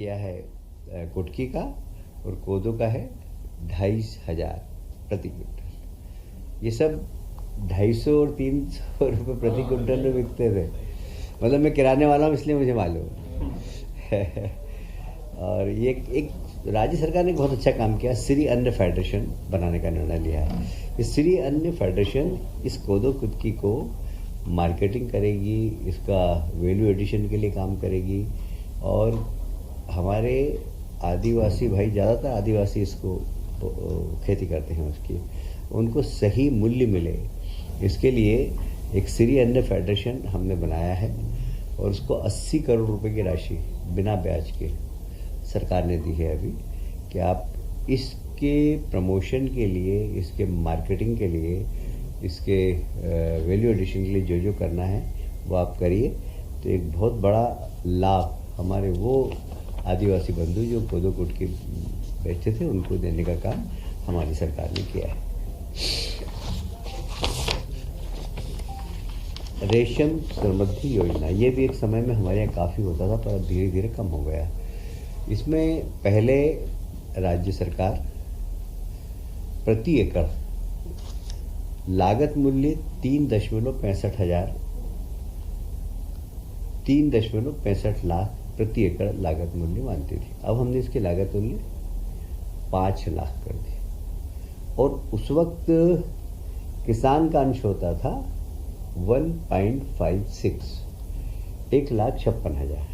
किया है कुटकी का और कोदो का है 2,500 प्रति क्विंटल। ये सब 250 और 300 रुपये प्रति क्विंटल में बिकते थे। मतलब मैं किराने वाला हूँ इसलिए मुझे मालूम है। और ये एक राज्य सरकार ने बहुत अच्छा काम किया, श्री अन्न फेडरेशन बनाने का निर्णय लिया है। इस श्री अन्न फेडरेशन इस कोदो कुटकी को मार्केटिंग करेगी, इसका वैल्यू एडिशन के लिए काम करेगी और हमारे आदिवासी भाई, ज़्यादातर आदिवासी इसको खेती करते हैं, उसकी उनको सही मूल्य मिले, इसके लिए एक श्री अन्न फेडरेशन हमने बनाया है और उसको 80 करोड़ रुपए की राशि बिना ब्याज के सरकार ने दी है अभी, कि आप इसके प्रमोशन के लिए, इसके मार्केटिंग के लिए, इसके वैल्यू एडिशन के लिए जो करना है वो आप करिए। तो एक बहुत बड़ा लाभ हमारे वो आदिवासी बंधु जो कोदो कुटकी बेचते थे उनको देने का काम हमारी सरकार ने किया है। रेशम समृद्धि योजना, ये भी एक समय में हमारे यहाँ काफ़ी होता था पर धीरे धीरे कम हो गया। इसमें पहले राज्य सरकार प्रति एकड़ लागत मूल्य 3.65 लाख प्रति एकड़ लागत मूल्य मानती थी। अब हमने इसकी लागत मूल्य 5 लाख कर दी और उस वक्त किसान का अंश होता था 1.56, 1,56,000।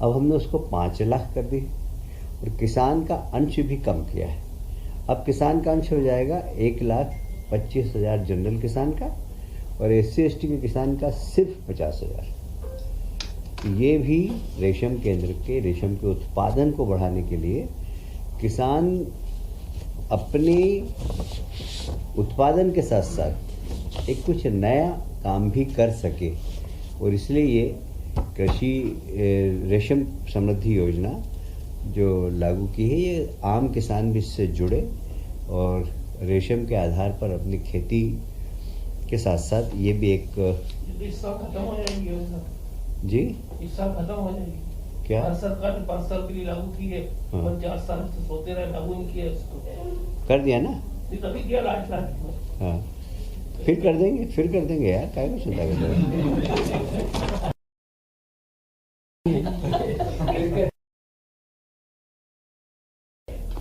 अब हमने उसको 5 लाख कर दी और किसान का अंश भी कम किया है। अब किसान का अंश हो जाएगा 1,25,000 जनरल किसान का और SC/ST के किसान का सिर्फ 50,000। ये भी रेशम केंद्र के रेशम के उत्पादन को बढ़ाने के लिए किसान अपने उत्पादन के साथ साथ एक कुछ नया काम भी कर सके और इसलिए ये कृषि रेशम समृद्धि योजना जो लागू की है, ये आम किसान भी इससे जुड़े और रेशम के आधार पर अपनी खेती के साथ साथ ये भी एक खत्म हो जाएगी योजना जी इस साल खत्म हो जाएगी। क्या हर सरकार ने 5 साल के लिए लागू की है, हाँ। 4 साल से सोते रहे, लागू नहीं किया इसको। कर दिया ना? तभी किया राजस्थान। हाँ, फिर कर देंगे यार, काहे में चिंता करते हैं।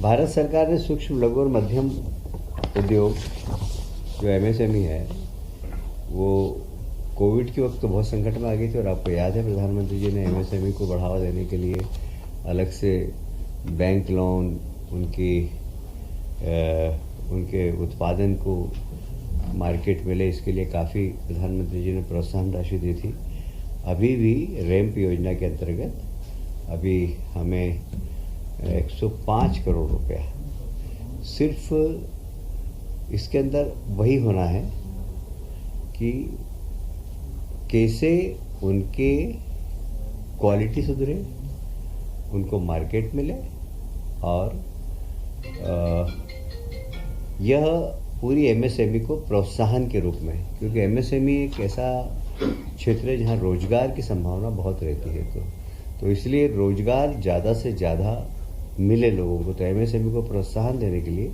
भारत सरकार ने सूक्ष्म लघु और मध्यम उद्योग जो MSME है वो कोविड के वक्त तो बहुत संकट में आ गई थी और आपको याद है प्रधानमंत्री जी ने MSME को बढ़ावा देने के लिए अलग से बैंक लोन, उनके उत्पादन को मार्केट मिले, इसके लिए काफ़ी प्रधानमंत्री जी ने प्रोत्साहन राशि दी थी। अभी भी रैंप योजना के अंतर्गत अभी हमें 105 करोड़ रुपया सिर्फ इसके अंदर वही होना है कि कैसे उनके क्वालिटी सुधरे, उनको मार्केट मिले और यह पूरी MSME को प्रोत्साहन के रूप में, क्योंकि MSME एक ऐसा क्षेत्र है जहाँ रोजगार की संभावना बहुत रहती है, तो इसलिए रोजगार ज़्यादा से ज़्यादा मिले लोगों को, तो MSME को प्रोत्साहन देने के लिए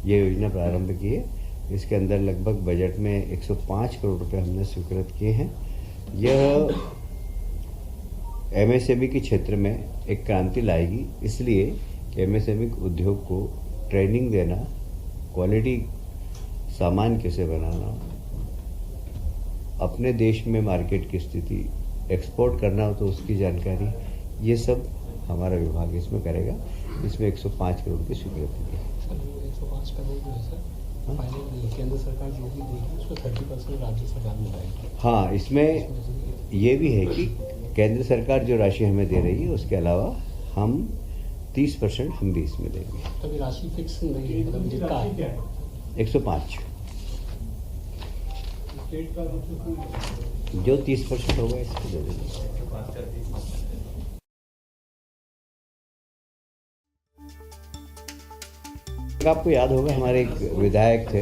ये योजना प्रारंभ की है। इसके अंदर लगभग बजट में 105 करोड़ रुपए हमने स्वीकृत किए हैं। यह MSME के क्षेत्र में एक क्रांति लाएगी, इसलिए कि MSME उद्योग को ट्रेनिंग देना, क्वालिटी सामान कैसे बनाना, अपने देश में मार्केट की स्थिति, एक्सपोर्ट करना हो तो उसकी जानकारी, ये सब हमारा विभाग इसमें करेगा। इसमें 105 करोड़ की स्वीकृति दी। 105 करोड़ जो है सर, फाइनल केंद्र सरकार जो भी देगी उसमें 30% राज्य सरकार मिलाएगी। हाँ, इसमें ये भी है कि केंद्र सरकार जो राशि हमें दे रही है उसके अलावा हम 30% हम भी इसमें देंगे। तभी राशि फिक्स नहीं है, मतलब जितना है 105 जो 30% होगा इसको दे देंगे। आपको याद होगा हमारे एक विधायक थे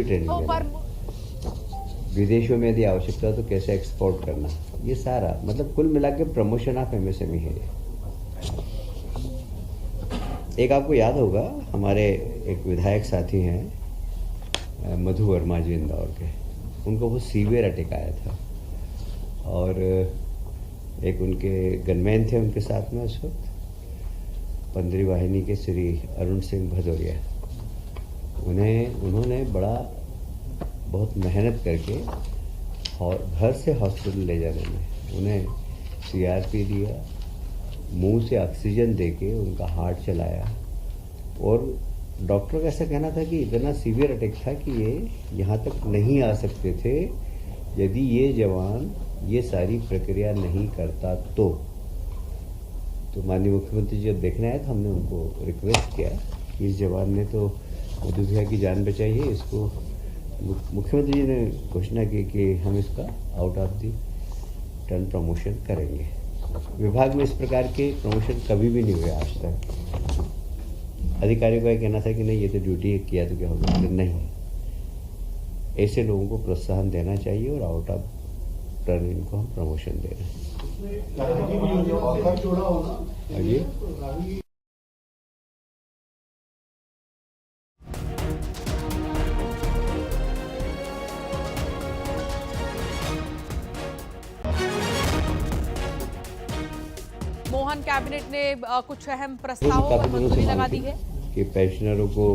ट्रेनिंग देना, विदेशों में यदि आवश्यकता हो तो कैसे एक्सपोर्ट करना, ये सारा मतलब कुल मिला के प्रमोशन ऑफ MSME है। एक आपको याद होगा, हमारे एक विधायक साथी हैं मधु वर्मा जी इंदौर के, उनको वो सीवियर अटैक आया था और एक उनके गनमैन थे उनके साथ में उस वक्त, 15वीं वाहिनी के श्री अरुण सिंह भदौरिया। उन्होंने बहुत मेहनत करके घर से हॉस्पिटल ले जाने में उन्हें CRP दिया, मुंह से ऑक्सीजन देके उनका हार्ट चलाया और डॉक्टर का ऐसा कहना था कि इतना सीवियर अटैक था कि ये यहाँ तक नहीं आ सकते थे यदि ये जवान ये सारी प्रक्रिया नहीं करता तो माननीय मुख्यमंत्री जी जब देखने आए तो हमने उनको रिक्वेस्ट किया कि इस जवान ने तो मधु भैया की जान बचाई है, इसको मुख्यमंत्री जी ने घोषणा की कि हम इसका out of the turn promotion करेंगे। विभाग में इस प्रकार के प्रमोशन कभी भी नहीं हुए आज तक। अधिकारियों का कहना था कि नहीं ये तो ड्यूटी किया तो क्या होगा, नहीं, ऐसे लोगों को प्रोत्साहन देना चाहिए और आउट ऑफ टर्न इनको हम प्रमोशन दे रहे हैं। मोहन कैबिनेट ने कुछ अहम प्रस्तावों पर मंजूरी लगा दी है कि पेंशनरों को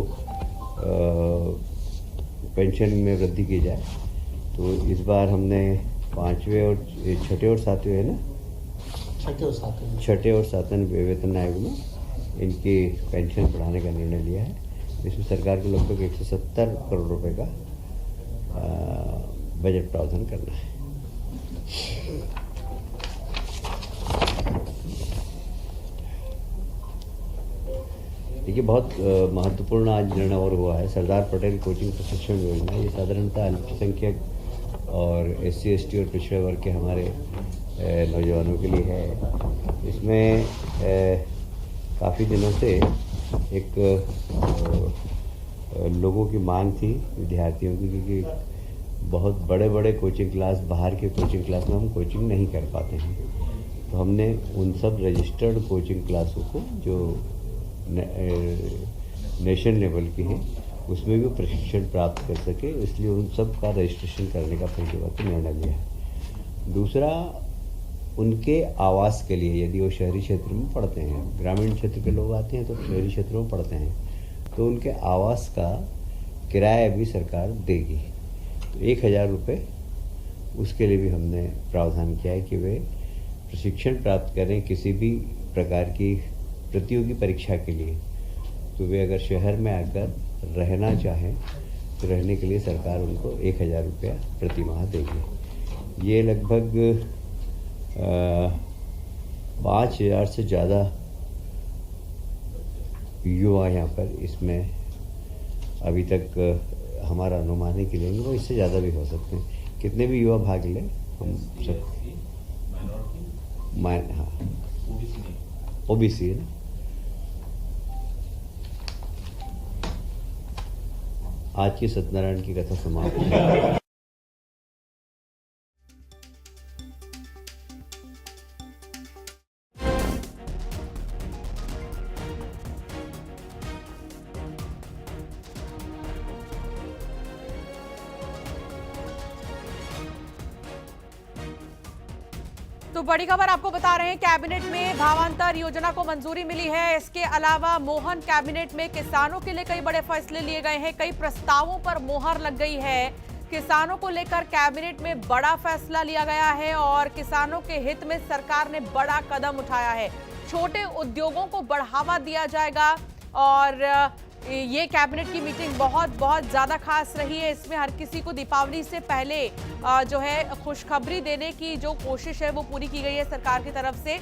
पेंशन में वृद्धि की जाए। तो इस बार हमने 5वें और 6ठे और 7वें है ना, 6ठे और 7वें वेतन आयोग में इनकी पेंशन बढ़ाने का निर्णय लिया है। इसमें सरकार को लगभग 170 करोड़ रुपए का बजट प्रावधान करना है। देखिए, बहुत महत्वपूर्ण आज निर्णय और हुआ है। सरदार पटेल कोचिंग प्रशिक्षण योजना, ये साधारणतः अल्पसंख्यक और SC ST और पिछड़े वर्ग के हमारे नौजवानों के लिए है। इसमें काफ़ी दिनों से एक लोगों की मांग थी विद्यार्थियों की, क्योंकि बहुत बड़े बड़े कोचिंग क्लास, बाहर के कोचिंग क्लास में हम कोचिंग नहीं कर पाते हैं। तो हमने उन सब रजिस्टर्ड कोचिंग क्लासों को जो नेशनल लेवल की हैं उसमें भी प्रशिक्षण प्राप्त कर सके, इसलिए उन सब का रजिस्ट्रेशन करने का पहली बार निर्णय लिया है। दूसरा, उनके आवास के लिए, यदि वो शहरी क्षेत्र में पढ़ते हैं, ग्रामीण क्षेत्र के लोग आते हैं तो शहरी क्षेत्रों में पढ़ते हैं, तो उनके आवास का किराया भी सरकार देगी। तो 1000 रुपये उसके लिए भी हमने प्रावधान किया है कि वे प्रशिक्षण प्राप्त करें किसी भी प्रकार की प्रतियोगी परीक्षा के लिए। तो वे अगर शहर में आकर रहना चाहें तो रहने के लिए सरकार उनको 1000 रुपया प्रति माह देगी। ये लगभग 5000 से ज़्यादा युवा यहाँ पर इसमें अभी तक हमारा अनुमान है कि लेंगे, वो इससे ज़्यादा भी हो सकते हैं। कितने भी युवा भाग लें, हम सब हाँ OBC है ना। आज की सत्यनारायण की कथा समाप्त है। तो बड़ी खबर आपको बता रहे हैं, कैबिनेट में भावांतर योजना को मंजूरी मिली है। इसके अलावा मोहन कैबिनेट में किसानों के लिए कई बड़े फैसले लिए गए हैं, कई प्रस्तावों पर मोहर लग गई है। किसानों को लेकर कैबिनेट में बड़ा फैसला लिया गया है और किसानों के हित में सरकार ने बड़ा कदम उठाया है। छोटे उद्योगों को बढ़ावा दिया जाएगा और ये कैबिनेट की मीटिंग बहुत ज़्यादा खास रही है। इसमें हर किसी को दीपावली से पहले जो है खुशखबरी देने की जो कोशिश है वो पूरी की गई है सरकार की तरफ से।